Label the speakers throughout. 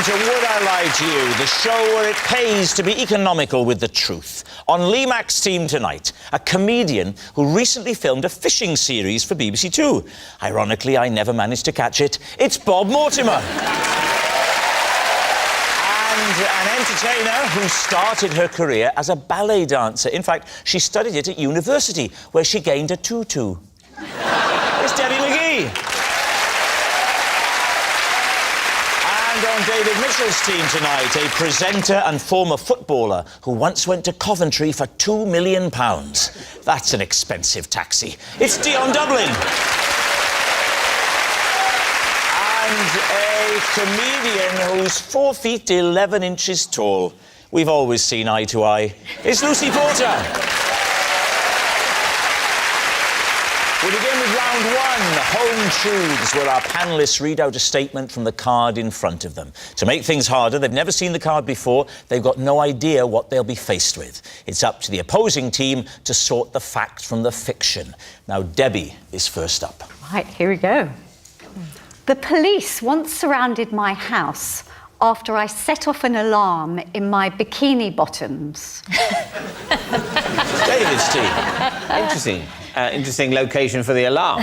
Speaker 1: to Would I Lie to You, the show where it pays to be economical with the truth. On Lee Mack's team tonight, a comedian who recently filmed a fishing series for BBC Two. Ironically, I never managed to catch it. It's Bob Mortimer. And an entertainer who started her career as a ballet dancer. In fact, she studied it at university, where she gained a tutu. It's Debbie McGee. And on David Mitchell's team tonight, a presenter and former footballer who once went to Coventry for £2 million. That's an expensive taxi. It's Dion Dublin. And a comedian who's 4 feet 11 inches tall. We've always seen eye to eye. It's Lucy Porter. We begin with round one, Home Truths, where our panellists read out a statement from the card in front of them. To make things harder, they've never seen the card before, they've got no idea what they'll be faced with. It's up to the opposing team to sort the fact from the fiction. Now, Debbie is first up.
Speaker 2: Right, here we go. The police once surrounded my house after I set off an alarm in my bikini bottoms.
Speaker 1: David's team.
Speaker 3: Interesting. Interesting location for the alarm.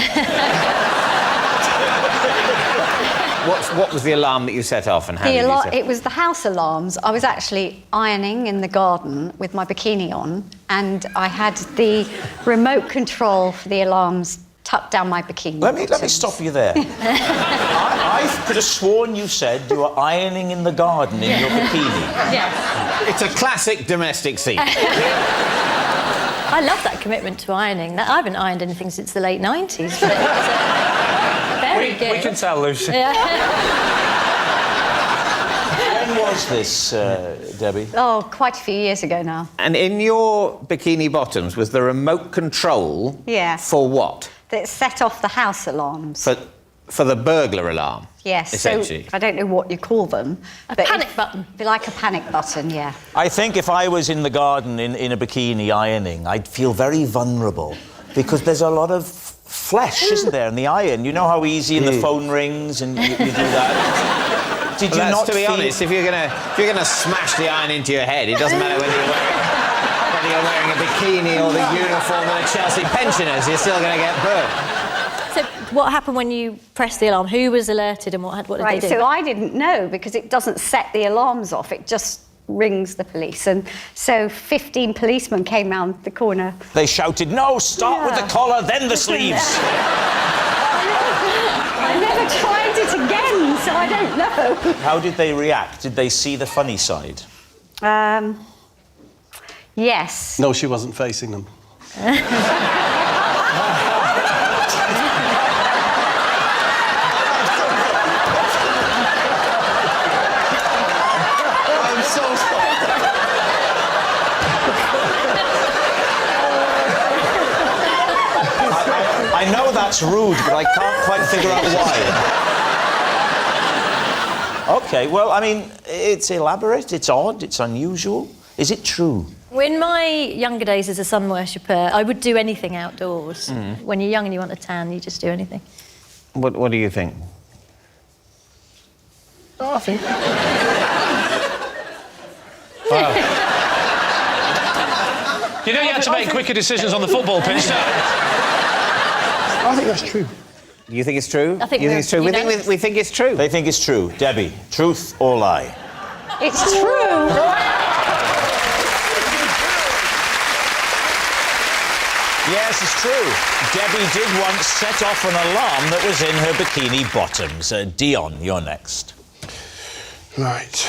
Speaker 3: What was the alarm that you set off and how did you set it?
Speaker 2: It was the house alarms. I was actually ironing in the garden with my bikini on, and I had the remote control for the alarms tucked down my bikini.
Speaker 1: Let me stop you there. I could have sworn you said you were ironing in the garden in your bikini.
Speaker 2: Yes.
Speaker 3: It's a classic domestic scene.
Speaker 4: I love that commitment to ironing. I haven't ironed anything since the late 90s. But it's, very good.
Speaker 5: We can tell, Lucy.
Speaker 4: Yeah.
Speaker 1: When was this, Debbie?
Speaker 2: Oh, quite a few years ago now.
Speaker 3: And in your bikini bottoms was the remote control for what?
Speaker 2: That set off the house alarms.
Speaker 3: For the burglar alarm?
Speaker 2: Yes,
Speaker 3: essentially.
Speaker 2: so I don't know what you call them.
Speaker 4: A panic button.
Speaker 2: Like a panic button, yeah.
Speaker 1: I think if I was in the garden in a bikini ironing, I'd feel very vulnerable because there's a lot of flesh, isn't there, in the iron? You know how easy the phone rings and you do that? Did you not
Speaker 3: to be
Speaker 1: feel...
Speaker 3: honest, if you're gonna smash the iron into your head, it doesn't matter whether you're wearing a bikini or the uniform of the Chelsea pensioners, you're still gonna get burnt.
Speaker 4: So what happened when you pressed the alarm? Who was alerted and what did they do?
Speaker 2: So I didn't know because it doesn't set the alarms off. It just rings the police. And so 15 policemen came round the corner.
Speaker 1: They shouted, "No, start with the collar, then the sleeves."
Speaker 2: I never tried it again, so I don't know.
Speaker 1: How did they react? Did they see the funny side?
Speaker 2: Yes.
Speaker 6: No, she wasn't facing them.
Speaker 1: I know that's rude, but I can't quite figure out why. OK, well, I mean, it's elaborate, it's odd, it's unusual. Is it true?
Speaker 4: In my younger days as a sun worshipper, I would do anything outdoors. When you're young and you want a tan, you just do anything.
Speaker 3: What do you think?
Speaker 5: Oh, I think... Wow. You know you had to make quicker decisions on the football pitch, don't you?
Speaker 6: I think that's true.
Speaker 3: You think it's true?
Speaker 4: I think
Speaker 3: you think it's true? We think it's true.
Speaker 1: They think it's true. Debbie, truth or lie?
Speaker 2: It's true.
Speaker 1: Yes, it's true. Debbie did once set off an alarm that was in her bikini bottoms. Dion, you're next.
Speaker 6: Right.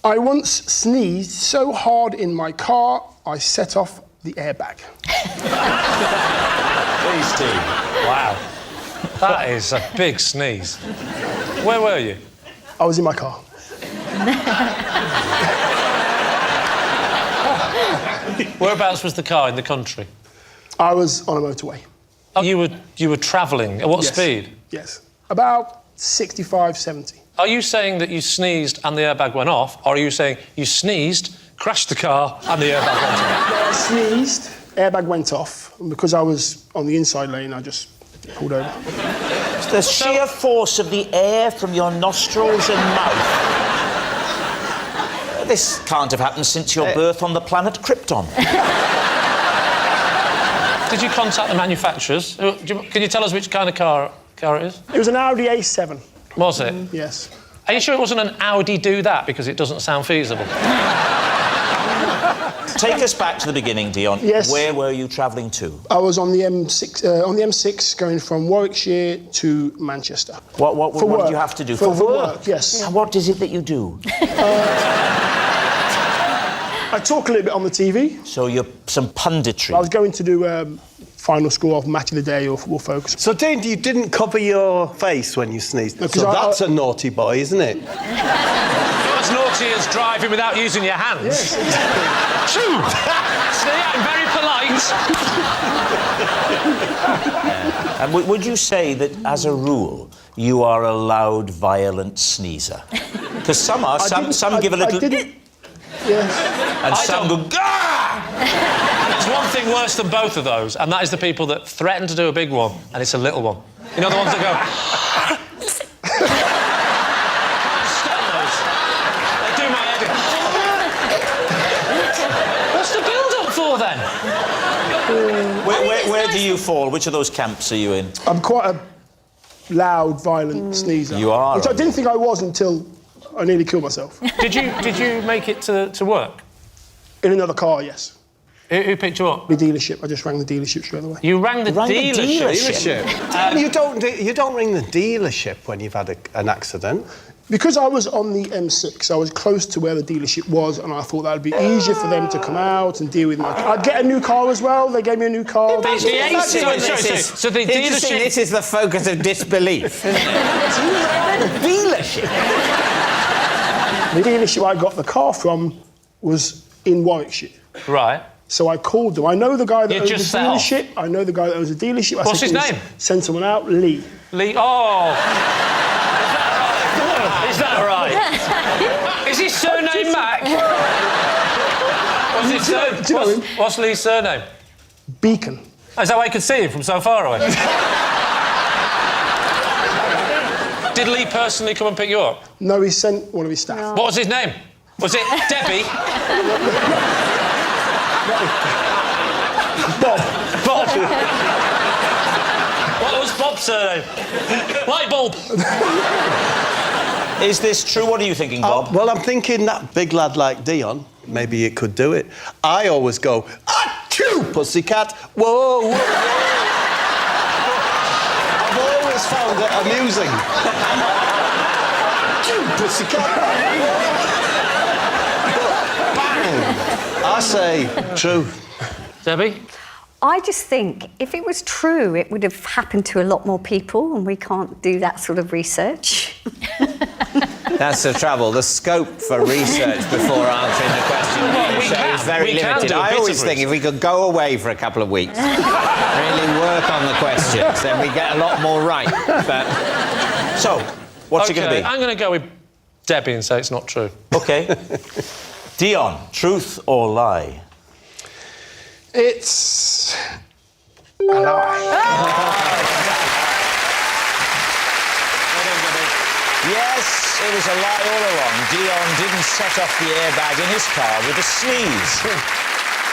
Speaker 6: I once sneezed so hard in my car, I set off the airbag.
Speaker 1: Please, Steve.
Speaker 5: Wow. That is a big sneeze. Where were you?
Speaker 6: I was in my car.
Speaker 5: Whereabouts was the car in the country?
Speaker 6: I was on a motorway.
Speaker 5: Oh, you were travelling. At what speed?
Speaker 6: Yes. About 65, 70.
Speaker 5: Are you saying that you sneezed and the airbag went off, or are you saying you sneezed, crashed the car, and the airbag went off?
Speaker 6: I sneezed, airbag went off, and because I was on the inside lane, I just Pulled over.
Speaker 1: It's the sheer force of the air from your nostrils and mouth. This can't have happened since your birth on the planet Krypton.
Speaker 5: Did you contact the manufacturers? Can you tell us which kind of car it is?
Speaker 6: It was an Audi A7.
Speaker 5: Was it?
Speaker 6: Yes.
Speaker 5: Are you sure it wasn't an Audi do that because it doesn't sound feasible?
Speaker 1: Take us back to the beginning, Dion.
Speaker 6: Yes.
Speaker 1: Where were you travelling to?
Speaker 6: I was on the M6 going from Warwickshire to Manchester.
Speaker 1: What did you have to do?
Speaker 6: For work, yes.
Speaker 1: And what is it that you do?
Speaker 6: I talk a little bit on the TV.
Speaker 1: So you're some punditry.
Speaker 6: I was going to do final score of Match of the Day or Football Focus.
Speaker 7: So, Dean, you didn't cover your face when you sneezed.
Speaker 6: No, 'cause
Speaker 7: so that's a naughty boy, isn't it?
Speaker 5: Not as naughty as driving without using your hands.
Speaker 6: Yes.
Speaker 5: Shoo! See, I'm very polite.
Speaker 1: And would you say that, as a rule, you are a loud, violent sneezer? Because some are. Some give a little...
Speaker 6: Yes.
Speaker 1: And some go... Gah!
Speaker 5: There's one thing worse than both of those, and that is the people that threaten to do a big one, and it's a little one. You know, the ones that go... Stop those. They do my head in. What's the build-up for, then?
Speaker 1: Where do you fall? Which of those camps are you in?
Speaker 6: I'm quite a loud, violent sneezer.
Speaker 1: You are.
Speaker 6: Which I didn't think I was until I nearly killed myself.
Speaker 5: Did you make it to work?
Speaker 6: In another car, yes.
Speaker 5: Who picked you up?
Speaker 6: The dealership. I just rang the dealership straight away.
Speaker 5: You rang the dealership?
Speaker 7: You don't ring the dealership when you've had an accident.
Speaker 6: Because I was on the M6, I was close to where the dealership was, and I thought that would be easier for them to come out and deal with my car. I'd get a new car as well. They gave me a new car.
Speaker 5: So the dealership...
Speaker 3: This is the focus of disbelief.
Speaker 1: Dealership?
Speaker 6: The dealership I got the car from was in Warwickshire.
Speaker 5: Right.
Speaker 6: So I called them. I know the guy that owns the
Speaker 5: just set off.
Speaker 6: dealership. I know the guy that owns the dealership.
Speaker 5: What's his name?
Speaker 6: Send someone out, Lee.
Speaker 5: Lee... Oh! Is that right? Is his surname Mac? What's his surname? What's Lee's surname?
Speaker 6: Beacon.
Speaker 5: Oh, is that why you could see him from so far away? Did Lee personally come and pick you up?
Speaker 6: No, he sent one of his staff.
Speaker 5: What was his name? Was it Debbie?
Speaker 6: Bob.
Speaker 5: Bob. What was Bob's surname? Light bulb.
Speaker 1: Is this true? What are you thinking, Bob?
Speaker 7: Well, I'm thinking that big lad like Dion, maybe it could do it. I always go, achoo, pussycat, whoa, whoa, whoa. I've always found it amusing. Achoo, pussycat. Bang! I say true.
Speaker 5: Debbie?
Speaker 2: I just think if it was true, it would have happened to a lot more people, and we can't do that sort of research.
Speaker 3: That's the trouble. The scope for research before answering the question is very limited. I always think if we could go away for a couple of weeks, really work on the questions, then we get a lot more right. But...
Speaker 1: So, what's it going to be?
Speaker 5: I'm going to go with Debbie and say it's not true.
Speaker 1: OK. Dion, truth or lie?
Speaker 6: It's a lie.
Speaker 1: Yes, it was a lie all along. Dion didn't set off the airbag in his car with a sneeze.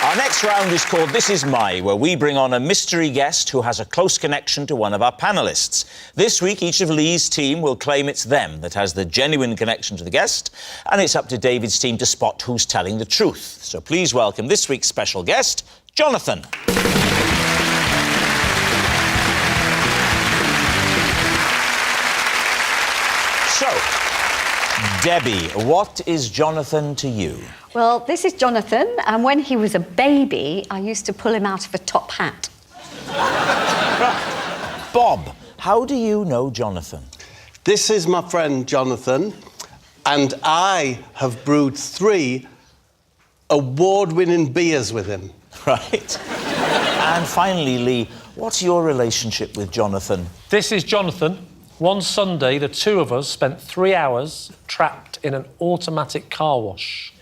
Speaker 1: Our next round is called This Is My, where we bring on a mystery guest who has a close connection to one of our panellists. This week, each of Lee's team will claim it's them that has the genuine connection to the guest, and it's up to David's team to spot who's telling the truth. So please welcome this week's special guest, Jonathan. So, Debbie, what is Jonathan to you?
Speaker 2: Well, this is Jonathan, and when he was a baby, I used to pull him out of a top hat.
Speaker 1: Bob, how do you know Jonathan?
Speaker 7: This is my friend Jonathan, and I have brewed 3 award-winning beers with him.
Speaker 1: Right. And finally, Lee, what's your relationship with Jonathan?
Speaker 5: This is Jonathan. One Sunday, the two of us spent 3 hours trapped in an automatic car wash.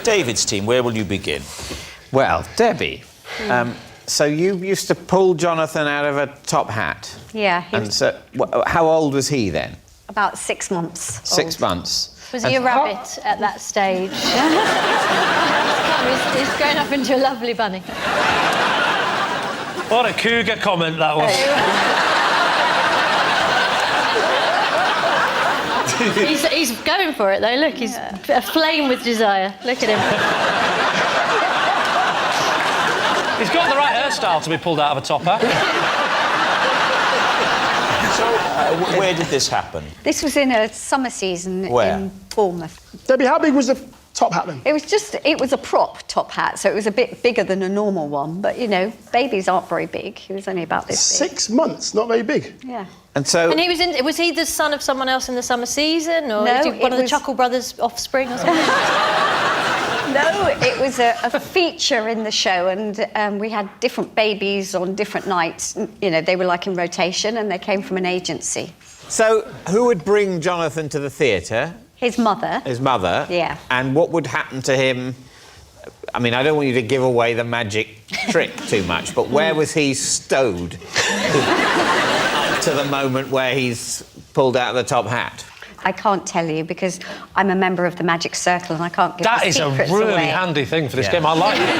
Speaker 1: David's team, where will you begin?
Speaker 3: Well, Debbie, So you used to pull Jonathan out of a top hat?
Speaker 2: Yeah. He
Speaker 3: And
Speaker 2: was
Speaker 3: so, how old was he then?
Speaker 2: about 6 months.
Speaker 3: 6
Speaker 2: old.
Speaker 3: months.
Speaker 4: Was he a rabbit at that stage? He's grown up into a lovely bunny.
Speaker 5: What a cougar comment that was.
Speaker 4: He's going for it though. Look, he's aflame with desire. Look at him.
Speaker 5: He's got the right hairstyle to be pulled out of a top hat.
Speaker 1: So, where did this happen?
Speaker 2: This was in a summer season
Speaker 1: Where?
Speaker 2: in Bournemouth.
Speaker 6: Debbie, how big was the top hat then?
Speaker 2: It was a prop top hat, so it was a bit bigger than a normal one. But, you know, babies aren't very big. He was only about this big.
Speaker 6: 6 months, not very big.
Speaker 2: Yeah.
Speaker 3: And so...
Speaker 4: And was he the son of someone else in the summer season, or
Speaker 2: No,
Speaker 4: was he one of the
Speaker 2: was-
Speaker 4: Chuckle Brothers' offspring or something?
Speaker 2: No, it was a feature in the show, and we had different babies on different nights. You know, they were like in rotation, and they came from an agency.
Speaker 3: So, who would bring Jonathan to the theatre?
Speaker 2: His mother.
Speaker 3: His mother?
Speaker 2: Yeah.
Speaker 3: And what would happen to him? I mean, I don't want you to give away the magic trick too much, but where was he stowed up to the moment where he's pulled out the top hat?
Speaker 2: I can't tell you because I'm a member of the Magic Circle and I can't give
Speaker 5: That
Speaker 2: the
Speaker 5: is a
Speaker 2: secrets
Speaker 5: really
Speaker 2: away.
Speaker 5: handy thing for this
Speaker 3: Yeah.
Speaker 5: game. I like it.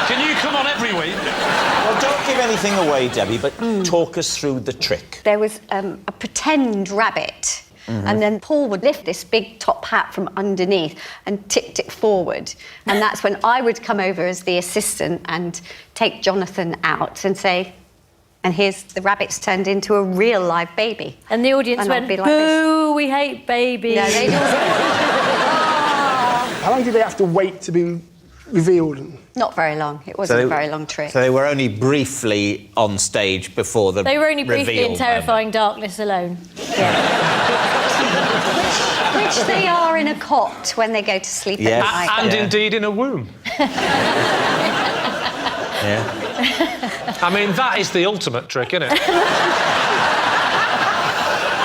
Speaker 5: Can you come on every week?
Speaker 1: Well, don't give anything away, Debbie, but talk us through the trick.
Speaker 2: There was a pretend rabbit, and then Paul would lift this big top hat from underneath and tipped it forward. And that's when I would come over as the assistant and take Jonathan out and say, and here's the rabbit's turned into a real live baby.
Speaker 4: And the audience
Speaker 2: And I'd
Speaker 4: went,
Speaker 2: be like this.
Speaker 4: boo, we hate babies.
Speaker 2: No, they
Speaker 6: How long did they have to wait to be revealed?
Speaker 2: Not very long. It wasn't a very long trick.
Speaker 3: So they were only briefly on stage before the
Speaker 4: They were only briefly
Speaker 3: reveal
Speaker 4: in terrifying darkness alone.
Speaker 2: Which they are in a cot when they go to sleep
Speaker 3: Yes.
Speaker 2: at night.
Speaker 5: And
Speaker 3: Yeah.
Speaker 5: indeed in a womb.
Speaker 3: Yeah.
Speaker 5: I mean, that is the ultimate trick, isn't it?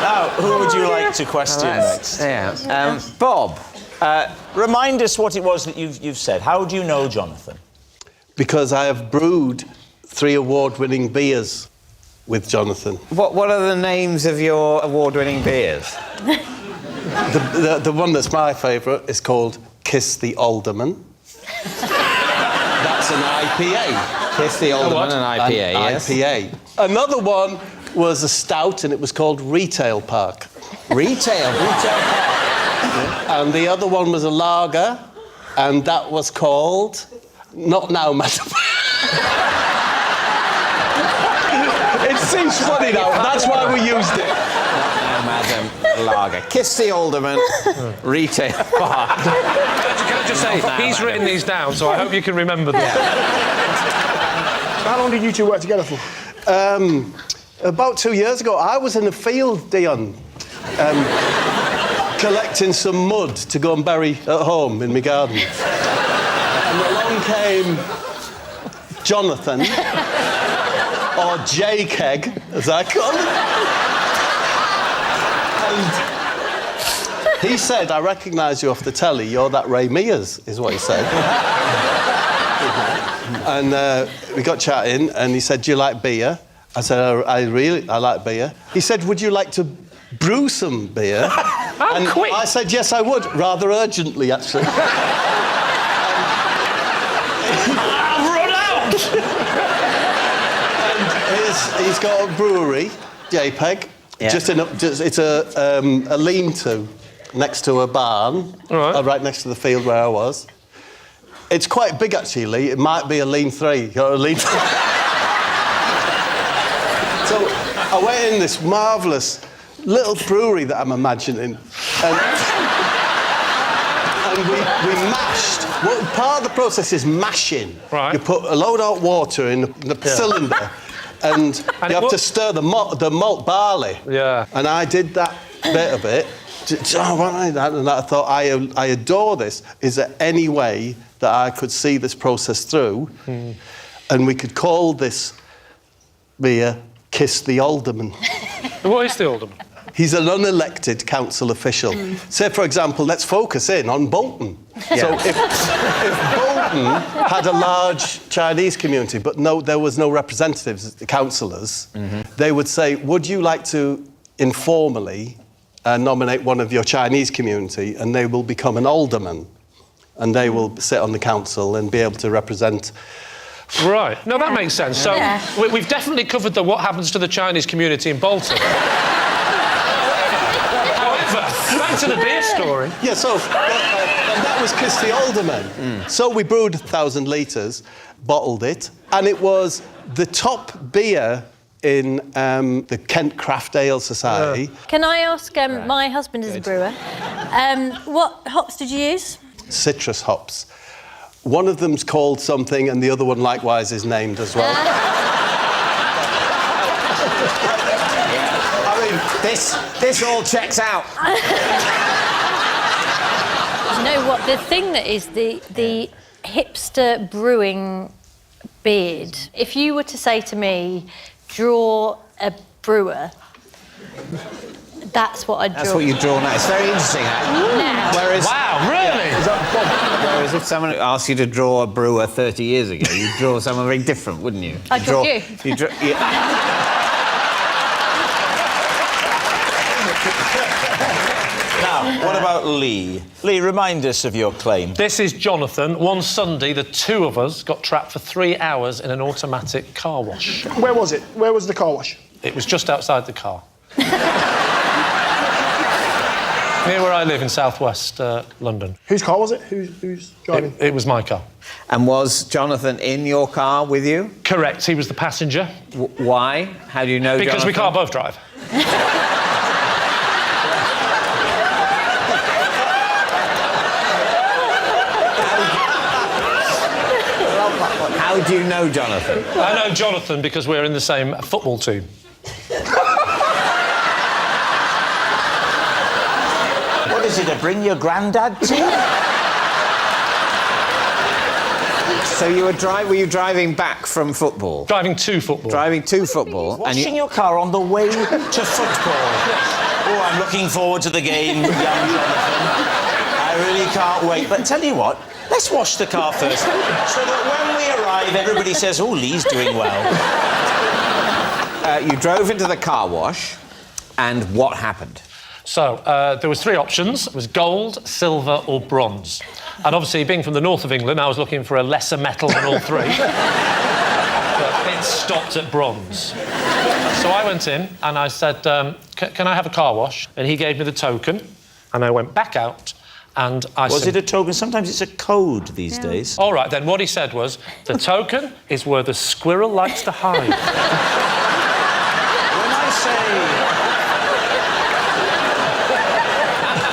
Speaker 1: Now, who would you like to question next?
Speaker 3: Yeah. Bob.
Speaker 1: Remind us what it was that you've said. How do you know Jonathan?
Speaker 7: Because I have brewed 3 award-winning beers with Jonathan.
Speaker 3: What are the names of your award-winning beers?
Speaker 7: The one that's my favourite is called Kiss the Alderman. That's an IPA.
Speaker 3: Kiss the Alderman, an IPA,
Speaker 7: An
Speaker 3: yes.
Speaker 7: IPA. Another one was a stout, and it was called Retail Park.
Speaker 3: Retail Park.
Speaker 7: And the other one was a lager, and that was called... Not now, madam. It seems funny now. That's why we used it.
Speaker 3: Madam Lager. Kiss the Alderman, Retail Park.
Speaker 5: Can I just say, he's written these down, so I hope you can remember them.
Speaker 6: How long did you two work together for?
Speaker 7: About 2 years ago, I was in the field, Dion, collecting some mud to go and bury at home in my garden. And along came Jonathan, or J-Keg, as I call him. And he said, I recognise you off the telly, you're that Ray Mears, is what he said. And we got chatting, and he said, do you like beer? I said, I like beer. He said, would you like to brew some beer? And
Speaker 5: quick.
Speaker 7: I said, yes, I would, rather urgently, actually.
Speaker 5: I've run out!
Speaker 7: And he's got a brewery, JPEG.
Speaker 3: Yeah.
Speaker 7: It's a lean-to next to a barn, right next to the field where I was. It's quite big, actually. It might be a lean 3 or a lean. So I went in this marvellous little brewery that I'm imagining, and we mashed. Well, part of the process is mashing.
Speaker 5: Right.
Speaker 7: You put a load of water in the cylinder, and you have to stir the malt barley.
Speaker 5: Yeah.
Speaker 7: And I did that bit of it. And I thought, I adore this. Is there any way that I could see this process through, and we could call this beer Kiss the Alderman?
Speaker 5: What is the Alderman?
Speaker 7: He's an unelected council official. Say, for example, let's focus in on Bolton. So if Bolton had a large Chinese community, but there was no representatives, councillors, they would say, would you like to informally nominate one of your Chinese community, and they will become an alderman, and they will sit on the council and be able to represent.
Speaker 5: Right. No, that makes sense. So we've definitely covered what happens to the Chinese community in Bolton. However, back to the beer story.
Speaker 7: Yeah, so and that was Christy Alderman. So we brewed 1,000 litres, bottled it, and it was the top beer in the Kent Craft Ale Society.
Speaker 4: Can I ask, my husband is a brewer, what hops did you use?
Speaker 7: Citrus hops. One of them's called something, and the other one likewise is named as well.
Speaker 3: I mean, this all checks out.
Speaker 4: You know what? The thing that is the hipster brewing beard. If you were to say to me, draw a brewer, that's what I'd draw.
Speaker 3: That's what you draw now. It's very interesting.
Speaker 4: Now.
Speaker 3: Whereas,
Speaker 5: Wow, really?
Speaker 3: whereas if someone asked you to draw a brewer 30 years ago, you'd draw someone very different, wouldn't you?
Speaker 4: I'd draw you.
Speaker 1: Now, what about Lee? Lee, remind us of your claim.
Speaker 5: This is Jonathan. One Sunday, the two of us got trapped for 3 hours in an automatic car wash.
Speaker 6: Where was it? Where was the car wash?
Speaker 5: It was just outside the car. Near where I live in southwest London.
Speaker 6: Whose car was it? Who's driving?
Speaker 5: It was my car.
Speaker 3: And was Jonathan in your car with you?
Speaker 5: Correct, he was the passenger.
Speaker 3: Why? How do you know
Speaker 5: Because
Speaker 3: Jonathan?
Speaker 5: we can't both drive.
Speaker 3: How do you know Jonathan?
Speaker 5: I know Jonathan because we're in the same football team.
Speaker 1: What is it, to bring your granddad to?
Speaker 3: So you were you driving back from football?
Speaker 5: Driving to football.
Speaker 3: Driving to football.
Speaker 1: Washing your car on the way to football. Oh, I'm looking forward to the game, young Jonathan. I really can't wait. But tell you what, let's wash the car first, so that when we arrive, everybody says, oh, Lee's doing well.
Speaker 3: You drove into the car wash, and what happened?
Speaker 5: So, there was 3 options. It was gold, silver or bronze. And obviously, being from the north of England, I was looking for a lesser metal than all 3. But it stopped at bronze. So I went in and I said, can I have a car wash? And he gave me the token, and I went back out and I
Speaker 1: Was it a token? Sometimes it's a code these days.
Speaker 5: All right, then what he said was, the token is where the squirrel likes to hide.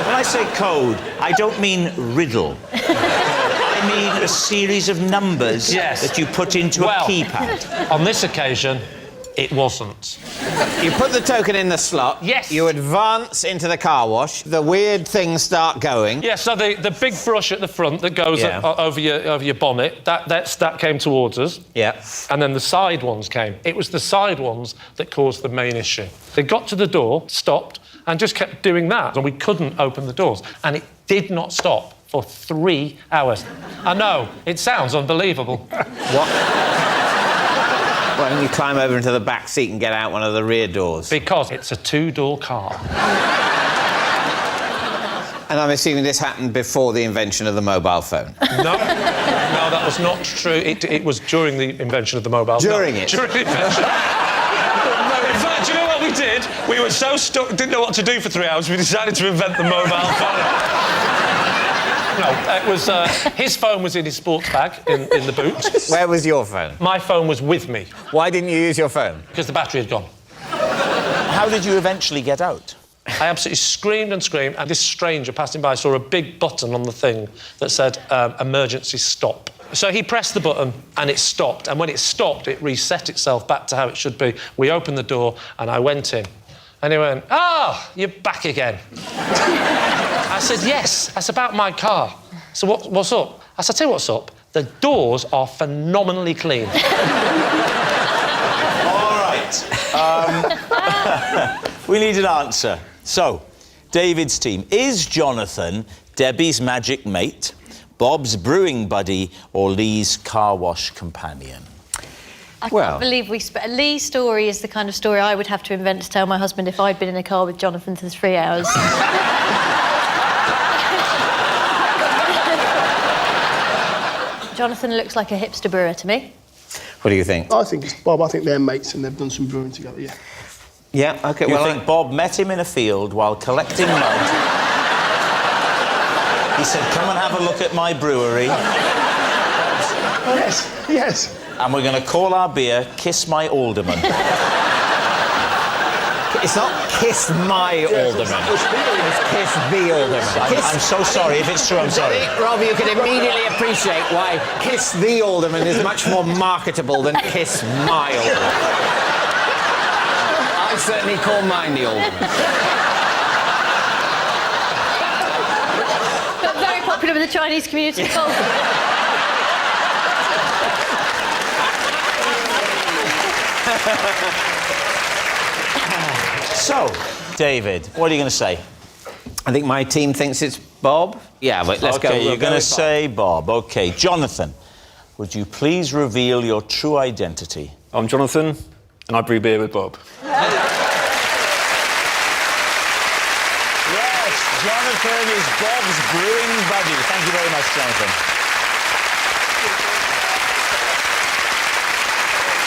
Speaker 1: When I say code, I don't mean riddle. I mean a series of numbers that you put into a keypad.
Speaker 5: On this occasion, it wasn't.
Speaker 3: You put the token in the slot.
Speaker 5: Yes.
Speaker 3: You advance into the car wash. The weird things start going.
Speaker 5: Yeah, so the big brush at the front that goes over your bonnet, that came towards us.
Speaker 3: Yeah.
Speaker 5: And then the side ones came. It was the side ones that caused the main issue. They got to the door, stopped, and just kept doing that. And we couldn't open the doors. And it did not stop for 3 hours. I know, it sounds unbelievable.
Speaker 3: What? Why don't you climb over into the back seat and get out one of the rear doors?
Speaker 5: Because it's a 2-door car.
Speaker 3: And I'm assuming this happened before the invention of the mobile phone.
Speaker 5: No, that was not true. It was during the invention of the mobile phone.
Speaker 3: During it?
Speaker 5: During the invention. In fact, do you know what we did? We were so stuck, didn't know what to do for 3 hours, we decided to invent the mobile phone. No, it was... his phone was in his sports bag in the boot.
Speaker 3: Where was your phone?
Speaker 5: My phone was with me.
Speaker 3: Why didn't you use your phone?
Speaker 5: Because the battery had gone.
Speaker 1: How did you eventually get out?
Speaker 5: I absolutely screamed and screamed, and this stranger passing by saw a big button on the thing that said, emergency stop. So he pressed the button, and it stopped. And when it stopped, it reset itself back to how it should be. We opened the door, and I went in. And he went, you're back again. I said, yes, that's about my car. So what's up? I said, tell you what's up. The doors are phenomenally clean.
Speaker 1: All right. We need an answer. So, David's team. Is Jonathan Debbie's magic mate, Bob's brewing buddy, or Lee's car wash companion?
Speaker 4: I can't believe Lee's story is the kind of story I would have to invent to tell my husband if I'd been in a car with Jonathan for 3 hours. Jonathan looks like a hipster brewer to me.
Speaker 3: What do you think?
Speaker 6: I think it's Bob. I think they're mates and they've done some brewing together, yeah.
Speaker 3: Yeah, OK,
Speaker 1: You think Bob met him in a field while collecting mud? He said, come and have a look at my brewery.
Speaker 6: Yes, yes.
Speaker 1: And we're going to call our beer Kiss My Alderman.
Speaker 3: It's not Kiss My Alderman. It's Kiss the Alderman.
Speaker 1: I'm so sorry. If it's true, I'm sorry.
Speaker 3: Rob, you can immediately appreciate why Kiss the Alderman is much more marketable than Kiss My Alderman. I certainly call mine the Alderman.
Speaker 4: But very popular with the Chinese community.
Speaker 1: So, David, what are you going to say?
Speaker 3: I think my team thinks it's Bob. Yeah, but let's go.
Speaker 1: OK, you're going to say Bob. OK. Jonathan, would you please reveal your true identity?
Speaker 8: I'm Jonathan, and I brew beer with Bob.
Speaker 1: Yes, Jonathan is Bob's brewing buddy. Thank you very much, Jonathan.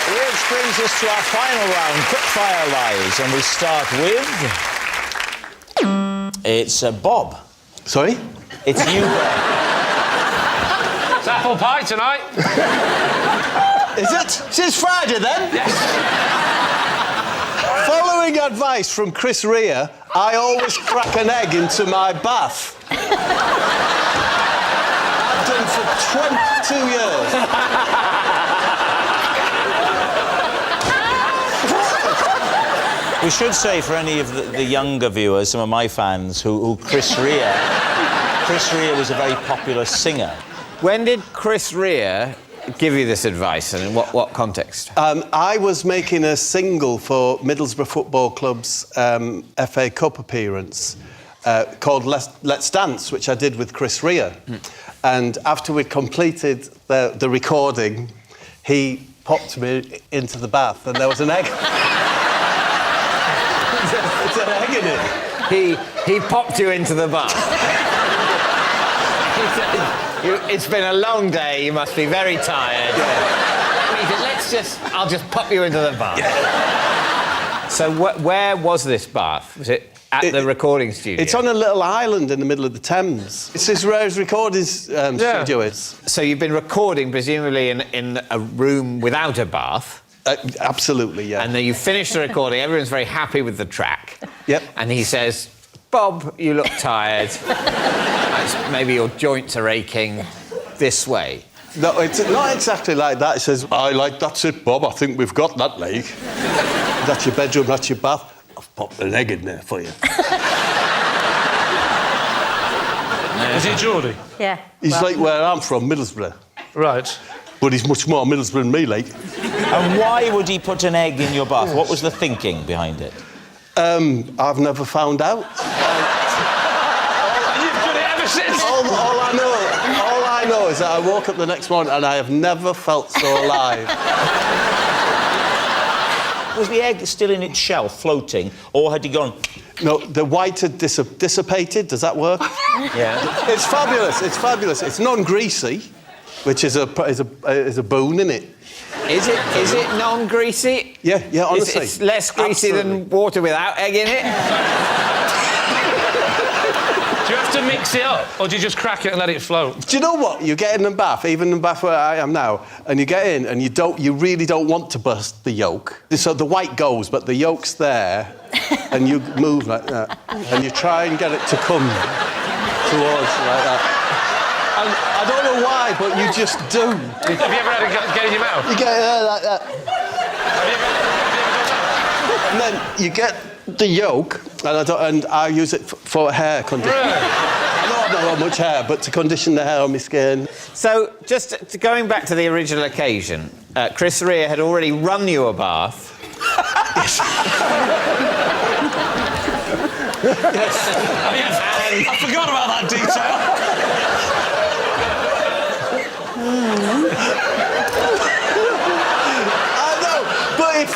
Speaker 1: Which brings us to our final round, quickfire lies, and we start with... It's Bob.
Speaker 7: Sorry?
Speaker 1: It's you, Bob.
Speaker 5: It's apple pie tonight.
Speaker 7: Is it? Since Friday, then?
Speaker 5: Yes.
Speaker 7: Following advice from Chris Rea, I always crack an egg into my bath. I've done for 22 years.
Speaker 1: We should say for any of the younger viewers, some of my fans, who Chris Rea was a very popular singer.
Speaker 3: When did Chris Rea give you this advice, and in what context?
Speaker 7: I was making a single for Middlesbrough Football Club's FA Cup appearance called Let's Dance, which I did with Chris Rea. And after we'd completed the recording, he popped me into the bath, and there was an egg. It's an egg in it.
Speaker 3: He popped you into the bath. It's been a long day. You must be very tired. Yeah. I'll just pop you into the bath. Yeah. So where was this bath? Was it at the recording studio?
Speaker 7: It's on a little island in the middle of the Thames. It's as Rare's recording studio is.
Speaker 3: So you've been recording, presumably in a room without a bath.
Speaker 7: Absolutely, yeah.
Speaker 3: And then you finish the recording, everyone's very happy with the track.
Speaker 7: Yep.
Speaker 3: And he says, Bob, you look tired. Maybe your joints are aching. This way.
Speaker 7: No, it's not exactly like that. It says, that's it, Bob. I think we've got that leg. That's your bedroom, that's your bath. I've popped an egg in there for you.
Speaker 5: Is he Geordie?
Speaker 4: Yeah.
Speaker 7: He's like where I'm from, Middlesbrough.
Speaker 5: Right.
Speaker 7: But he's much more Middlesbrough than me, like.
Speaker 1: And why would he put an egg in your bath? What was the thinking behind it?
Speaker 7: I've never found out.
Speaker 5: You've done it ever since.
Speaker 7: All I know is that I woke up the next morning and I have never felt so alive.
Speaker 1: Was the egg still in its shell, floating, or had he gone...
Speaker 7: No, the white had dissipated. Does that work?
Speaker 3: Yeah.
Speaker 7: It's fabulous. It's fabulous. It's non-greasy, which is a boon, isn't it?
Speaker 3: Is it non-greasy?
Speaker 7: Yeah, honestly.
Speaker 3: It's less greasy than water without egg in it?
Speaker 5: Do you have to mix it up, or do you just crack it and let it float?
Speaker 7: Do you know what? You get in the bath, even in the bath where I am now, and you get in and you really don't want to burst the yolk. So the white goes, but the yolk's there, and you move like that, and you try and get it to come towards like that. And I don't know why, but you just do.
Speaker 5: Have you ever had it get in your mouth?
Speaker 7: You get it like that. And then you get the yolk, and I use it for hair conditioner.
Speaker 5: Really?
Speaker 7: I don't have much hair, but to condition the hair on my skin.
Speaker 3: So, just going back to the original occasion, Chris Rea had already run you a bath.
Speaker 5: I forgot about that detail.
Speaker 7: I know, but if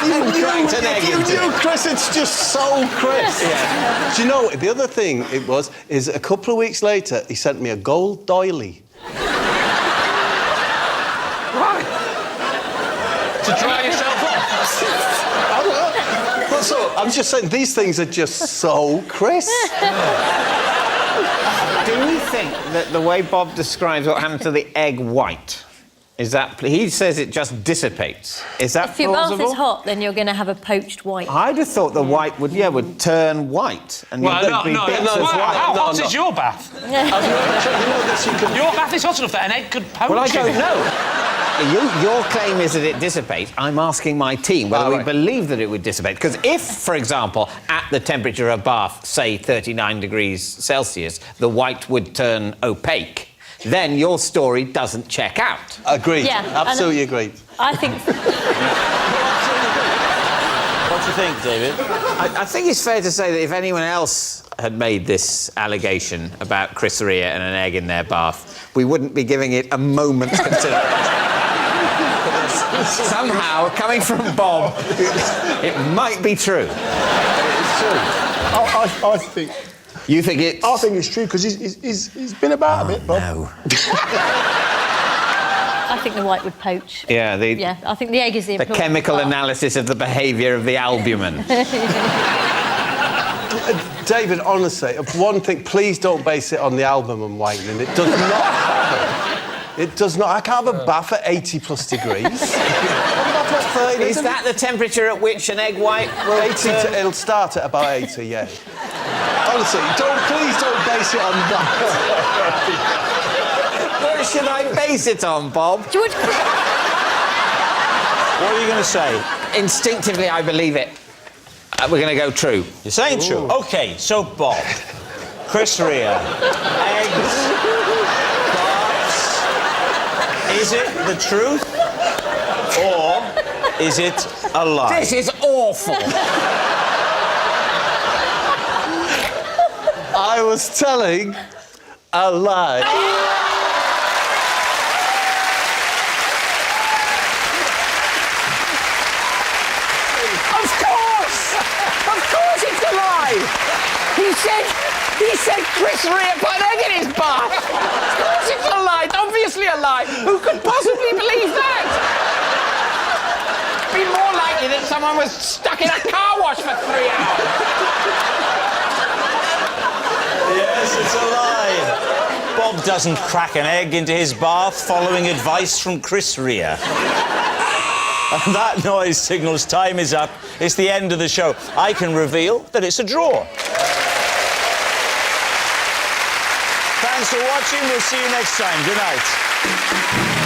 Speaker 7: you knew Chris, it's just so Chris.
Speaker 3: Yeah.
Speaker 7: Do you know, the other thing is a couple of weeks later, he sent me a gold doily.
Speaker 5: Right. To dry yourself off.
Speaker 7: I don't know. But so, I'm just saying, these things are just so Chris.
Speaker 3: Do you think that the way Bob describes what happened to the egg white, is that... He says it just dissipates. Is that
Speaker 4: If your bath
Speaker 3: plausible?
Speaker 4: is hot, then you're going to have a poached white.
Speaker 3: I'd have thought the white would turn white. And
Speaker 5: Well,
Speaker 3: there'd be bits of white.
Speaker 5: How hot is your bath? Your bath is hot enough that an egg could poach.
Speaker 3: Well, I
Speaker 5: in
Speaker 3: don't
Speaker 5: it.
Speaker 3: know. Your claim is that it dissipates. I'm asking my team whether we believe that it would dissipate. Because if, for example, at the temperature of bath, say 39 degrees Celsius, the white would turn opaque, then your story doesn't check out.
Speaker 7: Agreed.
Speaker 4: Yeah,
Speaker 7: Absolutely agreed.
Speaker 4: I think...
Speaker 1: What do you think, David?
Speaker 3: I think it's fair to say that if anyone else had made this allegation about Chris Rea and an egg in their bath, we wouldn't be giving it a moment's consideration. Somehow, coming from Bob, it might be true.
Speaker 7: It's true.
Speaker 6: I think...
Speaker 3: You think it's...
Speaker 6: I think it's true, because he's been about a bit, Bob.
Speaker 3: No.
Speaker 4: I think the white would poach.
Speaker 3: Yeah,
Speaker 4: Yeah, I think the egg is the
Speaker 3: the
Speaker 4: important
Speaker 3: chemical
Speaker 4: part.
Speaker 3: analysis of the behaviour of the albumin.
Speaker 7: David, honestly, one thing, please don't base it on the albumin whitening. It does not happen. It does not. I can't have a bath at 80 plus degrees.
Speaker 3: Is that the temperature at which an egg white will
Speaker 7: 80 it'll start at about 80, yeah. Honestly, please don't base it on that.
Speaker 3: What should I base it on, Bob?
Speaker 4: George...
Speaker 1: What are you going to say?
Speaker 3: Instinctively, I believe it. We're going to go true.
Speaker 1: You're saying true. OK, so Bob, Chris Rea, eggs, baths. Is it the truth or is it a lie?
Speaker 3: This is awful.
Speaker 7: I was telling a lie.
Speaker 3: Of course it's a lie! He said Chris Rea put an egg in his bath! Of course it's a lie! It's obviously a lie! Who could possibly believe that? It'd be more likely that someone was stuck in a car wash for 3 hours.
Speaker 1: Yes, it's a lie. Bob doesn't crack an egg into his bath following advice from Chris Rea. And that noise signals time is up. It's the end of the show. I can reveal that it's a draw. Thanks for watching. We'll see you next time. Good night.